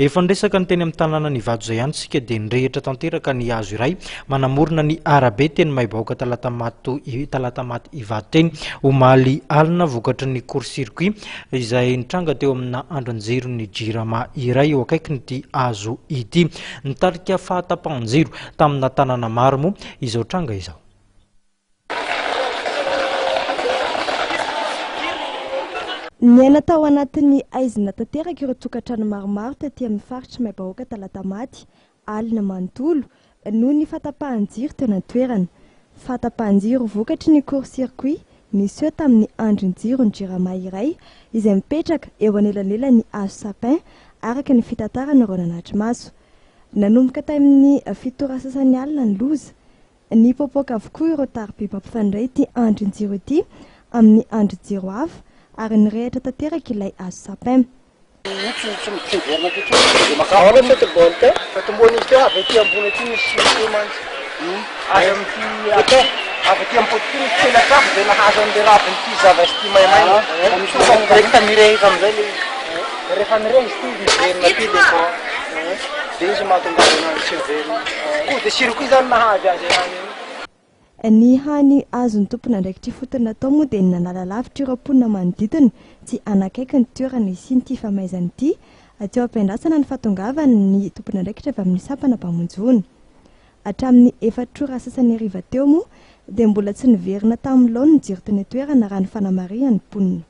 Efa ndresaka ny teny amin'ny tanàna ny Ivato izay ihany sika dia nirehitra tanteraka ny hazo iray manamorona ny arabe teny Maibaoka talata maty Ivato teny omaly alina vokatry ny court-circuit izay nitranga teo amina andron-jiro ny jirama iray eo akaikin'ity hazo ity. Nitarika fahatapahan-jiro tamina tanàna maro moa izao tranga izao. Niaina tao anatin'ny aizina tanteraka ireo tokantrano maromaro taty amin'ny faritra Maibaoka talata maty alina manontolo noho ny fahatapahan-jiro teo an-toerana. Fahatapahan-jiro vokatry ny court-circuit nisy eo tamin'ny andron-jiro ny jirama iray izay mipetraka eo anelanelan'ny hazo sapin araka ny fitantarana Ronanatrimaso. Nanomboka tamin'ny 7 sasan'ny alina ny loza. Ny popoka avokoa ireo tariby mampifandray ity andron-jiro ity amin'ny andron-jiro hafa ary nirehitra tanteraka ilay hazo sapin. Ny hany azon'ny tompona andraikitry fotony natao moa dia nanala lavitra ireo mponina manodidina tsy anakaiky ny toerana isian'ity famaizana ity ateo am-piandrasana ny fahatongavany ny tompona andraikitra avy amin'ny sampana mpamonjony. Hatramin'ny 4 ora sasany hariva teo moa dia mbola tsy niverina tamin'ny laona ny jiro teny toerana raha ny fanamarian'ny mponina.